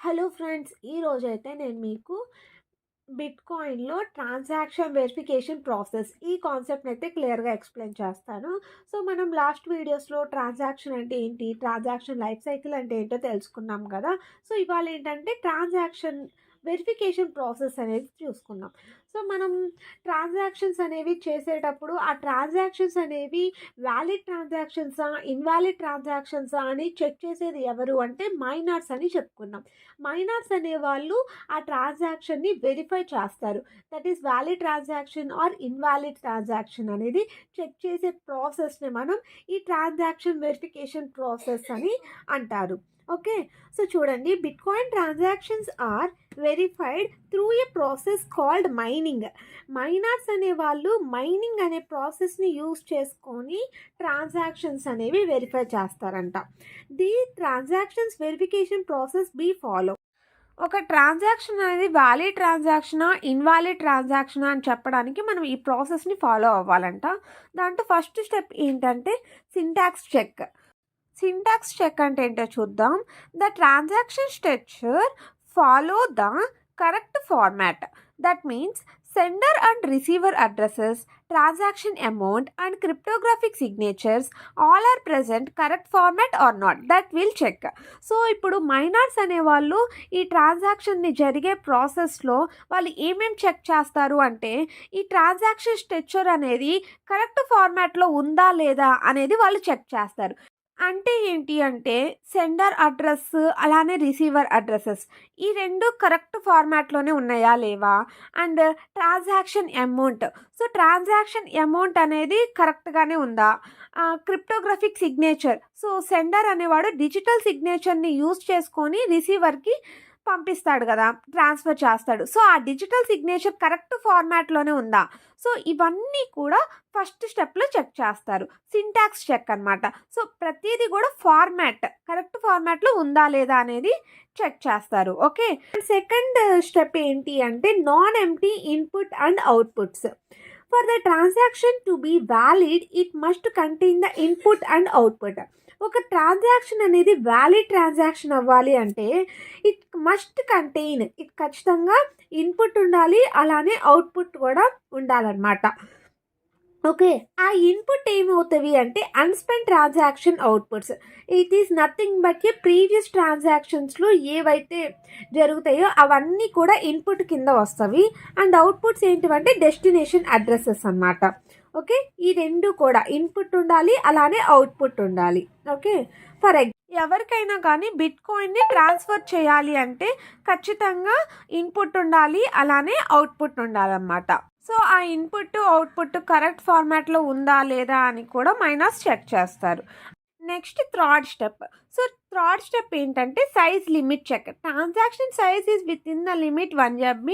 Hello friends, ఈరోజైతే నేను మీకు బిట్‌కాయిన్‌లో ట్రాన్సాక్షన్ వెరిఫికేషన్ ప్రాసెస్ ఈ కాన్సెప్ట్‌ని అయితే క్లియర్‌గా ఎక్స్‌ప్లెయిన్ చేస్తాను. సో, మనం లాస్ట్ వీడియోస్‌లో ట్రాన్సాక్షన్ అంటే ఏంటి, ట్రాన్సాక్షన్ లైఫ్ సైకిల్ అంటే ఏంటో తెలుసుకున్నాం కదా! సో, ఇవాళ ఏంటంటే ట్రాన్సాక్షన్ వెరిఫికేషన్ ప్రాసెస్ అనేది చూసుకుందాం. సో, మనం ట్రాన్సాక్షన్స్ అనేవి చేసేటప్పుడు ఆ ట్రాన్సాక్షన్స్ అనేవి వ్యాలిడ్ ట్రాన్సాక్షన్సా, ఇన్‌వాలిడ్ ట్రాన్సాక్షన్సా అని చెక్ చేసేది ఎవరు అంటే మైనర్స్ అని చెప్పుకున్నాం. మైనర్స్ అనేవాళ్ళు ఆ ట్రాన్సాక్షన్‌ని వెరిఫై చేస్తారు. That is valid transaction or invalid transaction అనేది చెక్ చేసే ప్రాసెస్‌ని మనం ఈ ట్రాన్సాక్షన్ వెరిఫికేషన్ ప్రాసెస్ అని అంటారు. ఓకే. సో, చూడండి, bitcoin transactions are verified through a process called mining. Miners అనేవాళ్ళు మైనింగ్ అనే ప్రాసెస్‌ని యూజ్ చేసుకొని ట్రాన్సాక్షన్స్ అనేవి వెరిఫై చేస్తారంట. The transactions verification process be follow. ఒక ట్రాన్సాక్షన్ అనేది వ్యాలిడ్ ట్రాన్సాక్షనా, ఇన్వాలిడ్ ట్రాన్సాక్షనా అని చెప్పడానికి మనం ఈ ప్రాసెస్‌ని ఫాలో అవ్వాలంట. దాంట్లో ఫస్ట్ స్టెప్ ఏంటంటే సింటాక్స్ చెక్. సింటాక్స్ చెక్ అంటే ఏంటో చూద్దాం. The transaction structure follow the correct format. That means sender and receiver addresses, transaction amount and cryptographic signatures all are present correct format or not, that will check. So, ఇప్పుడు miners అనేవాళ్ళు ఈ ట్రాన్సాక్షన్ని జరిగే ప్రాసెస్లో వాళ్ళు ఏమేమి చెక్ చేస్తారు అంటే ఈ ట్రాన్సాక్షన్ స్ట్రక్చర్ అనేది కరెక్ట్ ఫార్మాట్లో ఉందా లేదా అనేది వాళ్ళు చెక్ చేస్తారు. అంటే ఏంటి అంటే సెండర్ అడ్రస్ అలానే రిసీవర్ అడ్రసెస్ ఈ 2 కరెక్ట్ ఫార్మాట్‌లోనే ఉన్నాయా లేవా? And transaction amount. So, transaction amount అనేది కరెక్ట్‌గానే ఉందా? Cryptographic signature. సో, సెండర్ అనేవాడు డిజిటల్ సిగ్నేచర్‌ని యూజ్ చేసుకొని రిసీవర్‌కి పంపిస్తాడు కదా! ట్రాన్స్‌ఫర్ చేస్తాడు. సో, ఆ డిజిటల్ సిగ్నేచర్ కరెక్ట్ ఫార్మాట్‌లోనే ఉందా? సో, ఇవన్నీ కూడా ఫస్ట్ స్టెప్‌లో చెక్ చేస్తారు. సింటాక్స్ చెక్ అనమాట. సో, ప్రతీది కూడా కరెక్ట్ ఫార్మాట్‌లో ఉందా లేదా అనేది చెక్ చేస్తారు. ఓకే. సెకండ్ స్టెప్ ఏంటి అంటే non empty input and outputs. For the transaction to be valid it must contain the input and output. ఒక ట్రాన్సాక్షన్ అనేది వ్యాలిడ్ ట్రాన్సాక్షన్ అవ్వాలి అంటే ఇట్ మస్ట్ కంటైన్, ఇట్ ఖచ్చితంగా ఇన్పుట్ ఉండాలి, అలానే అవుట్‌పుట్ కూడా ఉండాలన్నమాట. ఓకే. ఆ ఇన్పుట్ ఏమవుతవి అంటే unspent transaction outputs. It is nothing but a previous ట్రాన్సాక్షన్స్‌లో ఏవైతే జరుగుతాయో అవన్నీ కూడా ఇన్పుట్ కింద వస్తవి. అండ్ అవుట్‌పుట్స్ ఏంటివంటే డెస్టినేషన్ అడ్రెసెస్ అన్నమాట. ఓకే. ఈ 2 కూడా ఇన్పుట్ ఉండాలి, అలానే అవుట్‌పుట్ ఉండాలి. ఓకే. ఎవరికైనా కానీ బిట్‌కాయిన్‌ని ట్రాన్స్‌ఫర్ చేయాలి అంటే ఖచ్చితంగా ఇన్పుట్ ఉండాలి, అలానే అవుట్‌పుట్ ఉండాలన్నమాట. సో, ఆ ఇన్పుట్, అవుట్‌పుట్ కరెక్ట్ ఫార్మాట్‌లో ఉందా లేదా అని కూడా మైనర్స్ చెక్ చేస్తారు. Next third step. So, third step ఏంటంటే size limit check. Transaction size is within the limit 1 MB.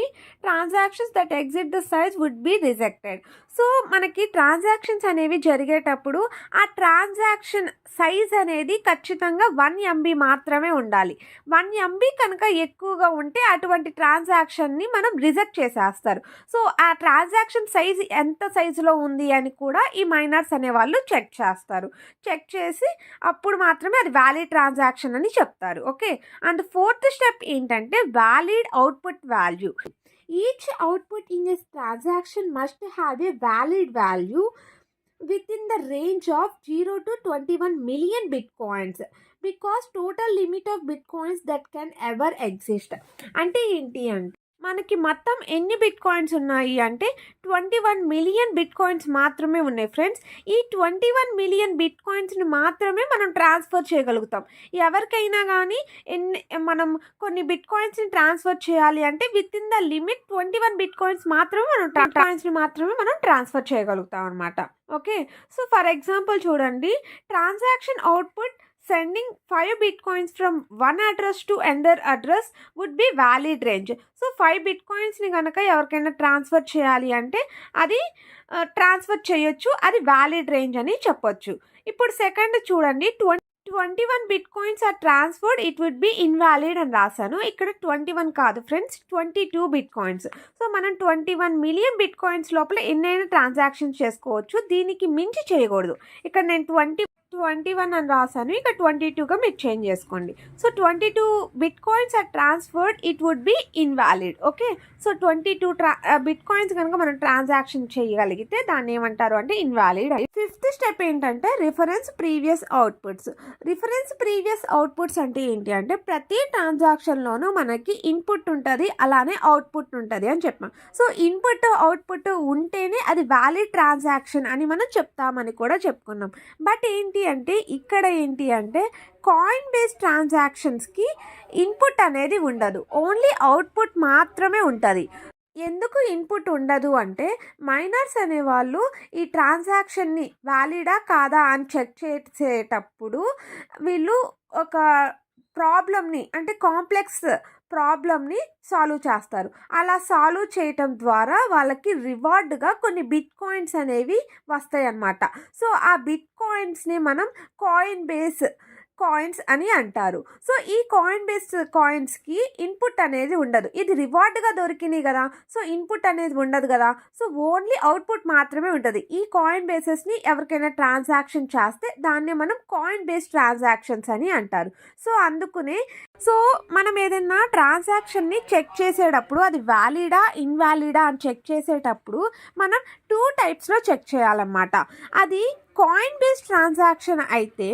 Transactions that exit the size would be rejected. So, మనకి transactions అనేవి జరిగేటప్పుడు ఆ ట్రాన్సాక్షన్ సైజ్ అనేది ఖచ్చితంగా 1 MB మాత్రమే ఉండాలి. 1 MB కనుక ఎక్కువగా ఉంటే అటువంటి ట్రాన్సాక్షన్ని మనం రిజెక్ట్ చేసేస్తారు. సో, ఆ ట్రాన్సాక్షన్ సైజ్ ఎంత సైజులో ఉంది అని కూడా ఈ మైనర్స్ అనేవాళ్ళు చెక్ చేస్తారు. చెక్ చేసి అప్పుడు మాత్రమే అది వ్యాలిడ్ ట్రాన్సాక్షన్ అని చెప్తారు. ఓకే. అండ్ ఫోర్త్ స్టెప్ ఏంటంటే valid output value. Each output in a transaction must have a valid value within the range of 0 to 21 million bitcoins because total limit of bitcoins that can ever exist. అంటే ఏంటి అంటే మనకి మొత్తం ఎన్ని bitcoins ఉన్నాయి అంటే 21 million bitcoins మాత్రమే ఉన్నాయి ఫ్రెండ్స్. ఈ 21 మిలియన్ బిట్‌కాయిన్స్‌ని మాత్రమే మనం ట్రాన్స్‌ఫర్ చేయగలుగుతాం. ఎవరికైనా గానీ మనం కొన్ని బిట్‌కాయిన్స్‌ని ట్రాన్స్‌ఫర్ చేయాలి అంటే వితిన్ ద లిమిట్ 21 బిట్‌కాయిన్స్ మాత్రమే మనం ట్రాన్స్‌ఫర్ చేయగలుగుతాం అనమాట. ఓకే. సో, ఫర్ ఎగ్జాంపుల్ చూడండి, transaction output sending 5 bitcoins from one address to another address would be valid range. So, 5 బిట్‌కాయిన్స్‌ని గనక ఎవరికైనా ట్రాన్స్‌ఫర్ చేయాలి అంటే అది ట్రాన్స్‌ఫర్ చేయొచ్చు. అది వ్యాలిడ్ రేంజ్ అని చెప్పొచ్చు. ఇప్పుడు సెకండ్ చూడండి, 21 bitcoins are transferred it would be invalid అని రాశాను. ఇక్కడ 21 కాదు ఫ్రెండ్స్, 22 బిట్‌కాయిన్స్. సో, మనం 21 మిలియన్ బిట్‌కాయిన్స్ లోపల ఎన్నైనా ట్రాన్సాక్షన్స్ చేసుకోవచ్చు. దీనికి మించి చేయకూడదు. ఇక్కడ నేను 21 అని రాసాను. ఇక 22గా మీరు చేంజ్ చేసుకోండి. So 22 bitcoins are transferred it would be invalid. Okay. So 22 bitcoins గనుక మనం ట్రాన్సాక్షన్ చేయగలిగితే దాన్ని ఏమంటారు అంటే ఇన్‌వాలిడ్. ఫిఫ్త్ స్టెప్ ఏంటంటే reference previous outputs. Reference previous outputs అంటే ఏంటి అంటే ప్రతి ట్రాన్సాక్షన్‌లోనూ మనకి ఇన్‌పుట్ ఉంటది. అలానే అవుట్‌పుట్ ఉంటది అని చెప్పాం. సో ఇన్‌పుట్, అవుట్‌పుట్ ఉంటేనే అది వాలిడ్ ట్రాన్సాక్షన్ అని మనం చెప్తామని కూడా చెప్పుకున్నాం. బట్ ఏంటి అంటే ఇక్కడ ఏంటి అంటే కాయిన్ బేస్డ్ ట్రాన్సాక్షన్స్కి ఇన్పుట్ అనేది ఉండదు. ఓన్లీ అవుట్పుట్ మాత్రమే ఉంటుంది. ఎందుకు ఇన్పుట్ ఉండదు అంటే మైనర్స్ అనేవాళ్ళు ఈ ట్రాన్సాక్షన్ని వ్యాలిడా కాదా అని చెక్ చేసేటప్పుడు వీళ్ళు ఒక ప్రాబ్లమ్ని అంటే కాంప్లెక్స్ ప్రాబ్లమ్ని సాల్వ్ చేస్తారు. అలా సాల్వ్ చేయటం ద్వారా వాళ్ళకి రివార్డ్గా కొన్ని బిట్ కాయిన్స్ అనేవి వస్తాయి అన్నమాట. సో ఆ బిట్ కాయిన్స్ని మనం కాయిన్ బేస్ కాయిన్స్ అని అంటారు. సో ఈ కాయిన్ బేస్డ్ కాయిన్స్కి ఇన్పుట్ అనేది ఉండదు. ఇది రివార్డ్గా దొరికినాయి కదా, సో ఇన్పుట్ అనేది ఉండదు కదా, సో ఓన్లీ అవుట్పుట్ మాత్రమే ఉంటుంది. ఈ కాయిన్ బేసెస్ని ఎవరికైనా ట్రాన్సాక్షన్ చేస్తే దాన్ని మనం కాయిన్ బేస్డ్ ట్రాన్సాక్షన్స్ అని అంటారు. సో అందుకనే మనం ఏదైనా ట్రాన్సాక్షన్ని చెక్ చేసేటప్పుడు అది వ్యాలిడా ఇన్వాలిడా అని చెక్ చేసేటప్పుడు మనం 2 టైప్స్లో చెక్ చేయాలన్నమాట. అది కాయిన్ బేస్డ్ ట్రాన్సాక్షన్ అయితే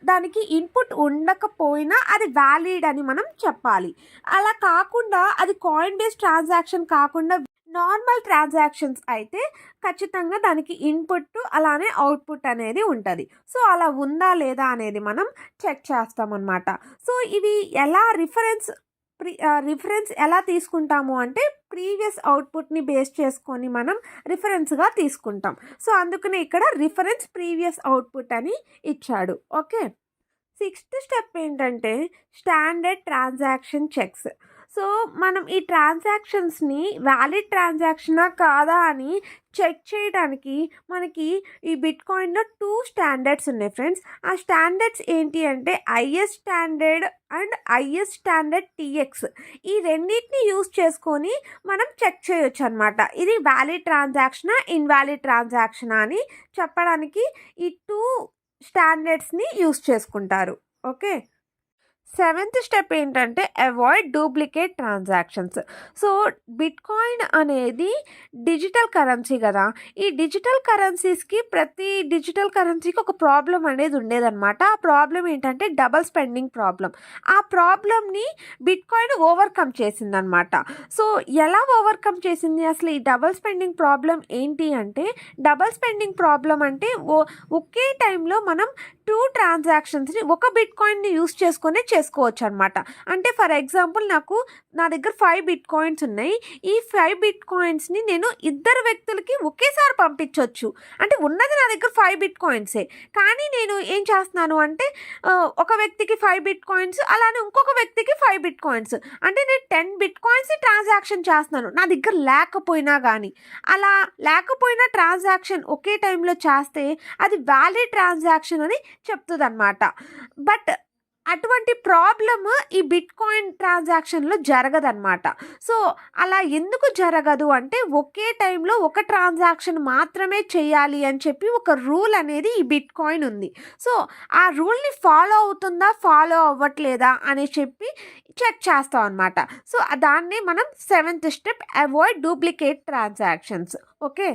దానికి ఇన్పుట్ ఉండకపోయినా అది వ్యాలిడ్ అని మనం చెప్పాలి. అలా కాకుండా అది కాయిన్ బేస్డ్ ట్రాన్సాక్షన్ కాకుండా నార్మల్ ట్రాన్సాక్షన్స్ అయితే ఖచ్చితంగా దానికి ఇన్పుట్ అలానే అవుట్పుట్ అనేది ఉంటుంది. సో అలా ఉందా లేదా అనేది మనం చెక్ చేస్తామన్నమాట. సో ఇవి ఎలా రిఫరెన్స్ ఎలా తీసుకుంటాము అంటే ప్రీవియస్ అవుట్పుట్ని బేస్ చేసుకొని మనం రిఫరెన్స్గా తీసుకుంటాం. సో అందుకనే ఇక్కడ రిఫరెన్స్ ప్రీవియస్ అవుట్పుట్ అని ఇచ్చాడు. ఓకే. సిక్స్త్ స్టెప్ ఏంటంటే స్టాండర్డ్ ట్రాన్సాక్షన్ చెక్స్. సో మనం ఈ ట్రాన్సాక్షన్స్ని వ్యాలిడ్ ట్రాన్సాక్షనా కాదా అని చెక్ చేయడానికి మనకి ఈ బిట్కాయిన్లో 2 స్టాండర్డ్స్ ఉన్నాయి ఫ్రెండ్స్. ఆ స్టాండర్డ్స్ ఏంటి అంటే is standard and is standard TX. ఈ రెండింటిని యూస్ చేసుకొని మనం చెక్ చేయొచ్చు అనమాట. ఇది వ్యాలిడ్ ట్రాన్సాక్షనా ఇన్వాలిడ్ ట్రాన్సాక్షనా అని చెప్పడానికి ఈ 2 స్టాండర్డ్స్ని యూస్ చేసుకుంటారు. ఓకే. సెవెంత్ స్టెప్ ఏంటంటే avoid duplicate transactions. So bitcoin అనేది డిజిటల్ కరెన్సీ కదా, ఈ డిజిటల్ కరెన్సీస్కి ప్రతి డిజిటల్ కరెన్సీకి ఒక ప్రాబ్లం అనేది ఉండేదన్నమాట. ఆ ప్రాబ్లం ఏంటంటే డబల్ స్పెండింగ్ ప్రాబ్లం. ఆ ప్రాబ్లమ్ని బిట్కాయిన్ ఓవర్కమ్ చేసిందనమాట. సో ఎలా ఓవర్కమ్ చేసింది, అసలు ఈ డబల్ స్పెండింగ్ ప్రాబ్లం ఏంటి అంటే డబల్ స్పెండింగ్ ప్రాబ్లం అంటే ఒకే టైంలో మనం 2 ట్రాన్సాక్షన్స్ని ఒక బిట్కాయిన్ని యూస్ చేసుకొని చేసుకోవచ్చు అనమాట. అంటే ఫర్ ఎగ్జాంపుల్ నా దగ్గర 5 బిట్కాయిన్స్ ఉన్నాయి. ఈ 5 బిట్కాయిన్స్ని నేను ఇద్దరు వ్యక్తులకి ఒకేసారి పంపించవచ్చు. అంటే ఉన్నది నా దగ్గర 5 బిట్కాయిన్సే, కానీ నేను ఏం చేస్తున్నాను అంటే ఒక వ్యక్తికి 5 బిట్కాయిన్స్ అలానే ఇంకొక వ్యక్తికి 5 బిట్కాయిన్స్ అంటే నేను 10 బిట్కాయిన్స్ ట్రాన్సాక్షన్ చేస్తున్నాను నా దగ్గర లేకపోయినా కానీ. అలా లేకపోయినా ట్రాన్సాక్షన్ ఒకే టైంలో చేస్తే అది వ్యాలిడ్ ట్రాన్సాక్షన్ అని చెప్తుందన్నమాట. బట్ అటువంటి ప్రాబ్లమ్ ఈ బిట్కాయిన్ ట్రాన్సాక్షన్లో జరగదన్నమాట. సో అలా ఎందుకు జరగదు అంటే ఒకే టైంలో ఒక ట్రాన్సాక్షన్ మాత్రమే చేయాలి అని చెప్పి ఒక రూల్ అనేది ఈ బిట్కాయిన్ ఉంది. సో ఆ రూల్ని ఫాలో అవుతుందా ఫాలో అవ్వట్లేదా అని చెప్పి చెక్ చేస్తాం అనమాట. సో దాన్ని మనం 7th step avoid duplicate transactions. Okay.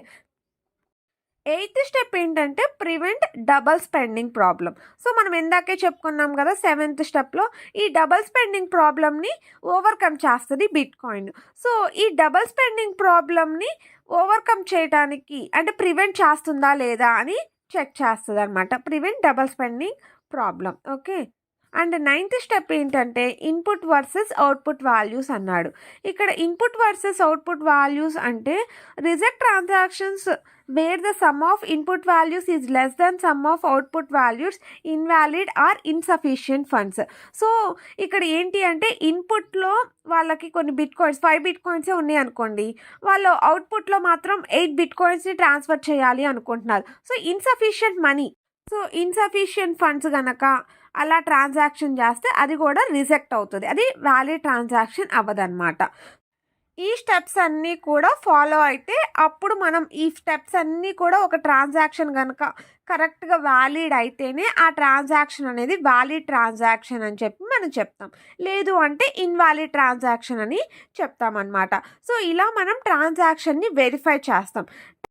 8th step ఏంటంటే prevent double spending problem. So మనం ఇందాకే చెప్పుకున్నాం కదా 7th స్టెప్లో ఈ డబల్ స్పెండింగ్ ప్రాబ్లమ్ని ఓవర్కమ్ చేస్తుంది బిట్కాయిన్. సో ఈ డబల్ స్పెండింగ్ ప్రాబ్లమ్ని ఓవర్కమ్ చేయడానికి అంటే ప్రివెంట్ చేస్తుందా లేదా అని చెక్ చేస్తుంది అనమాట. Prevent double spending problem. Okay. And 9th step ఏంటంటే ఇన్పుట్ వర్సెస్ అవుట్పుట్ వాల్యూస్ అన్నాడు. ఇక్కడ ఇన్పుట్ వర్సెస్ అవుట్పుట్ వాల్యూస్ అంటే reject transactions where the some of input values is less than sum of output values invalid or insufficient funds. So ఇక్కడ ఏంటి అంటే ఇన్పుట్లో వాళ్ళకి కొన్ని బిట్కాయిన్స్ 5 బిట్కాయిన్సే ఉన్నాయి అనుకోండి, వాళ్ళు అవుట్పుట్లో మాత్రం 8 బిట్కాయిన్స్ని ట్రాన్స్ఫర్ చేయాలి అనుకుంటున్నారు. So insufficient money, so insufficient funds కనుక అలా ట్రాన్సాక్షన్ చేస్తే అది కూడా రిజెక్ట్ అవుతుంది, అది వ్యాలిడ్ ట్రాన్సాక్షన్ అవ్వదన్నమాట. ఈ స్టెప్స్ అన్నీ కూడా ఫాలో అయితే అప్పుడు మనం ఈ స్టెప్స్ అన్నీ కూడా ఒక ట్రాన్సాక్షన్ కనుక కరెక్ట్గా వ్యాలిడ్ అయితేనే ఆ ట్రాన్సాక్షన్ అనేది వ్యాలిడ్ ట్రాన్సాక్షన్ అని చెప్పి మనం చెప్తాం. లేదు అంటే ఇన్వాలిడ్ ట్రాన్సాక్షన్ అని చెప్తామన్నమాట. సో ఇలా మనం ట్రాన్సాక్షన్ని వెరిఫై చేస్తాం.